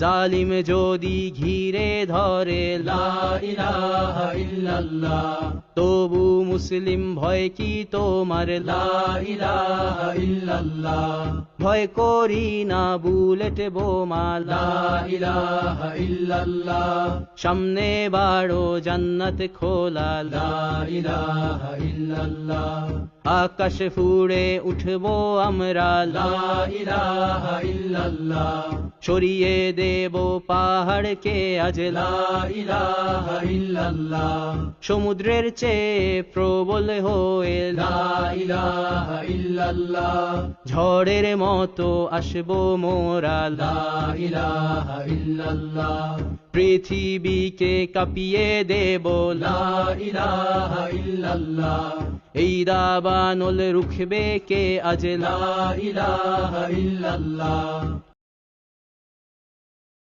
জালিম যদি ঘিরে ধরে লা ইলাহা ইল্লাল্লাহ, তবু মুসলিম ভয় কি তোমার লা ইলাহা ইল্লাল্লাহ, ভয় করি না বুলেট বোমা লা ইলাহা ইল্লাল্লাহ, সামনে বাড়ো জান্নাত খোলা লা ইলাহা ইল্লাল্লাহ, আকাশ ফুড়ে উঠবো আমরা লা ইলাহা ইল্লাল্লাহ, সরিয়ে দেব পাহাড়কে আজ লা ইলাহা ইল্লাল্লাহ, সমুদ্রের চেয়ে প্রবল হয়ে লা ইলাহা ইল্লাল্লাহ, ঝড়ের মতো আসবো মোরা লা ইলাহা ইল্লাল্লাহ, পৃথিবীকে কাঁপিয়ে দেব লা ইলাহা ইল্লাল্লাহ, এই দাবানল রুখবে কে আজ লা ইলাহা ইল্লাল্লাহ,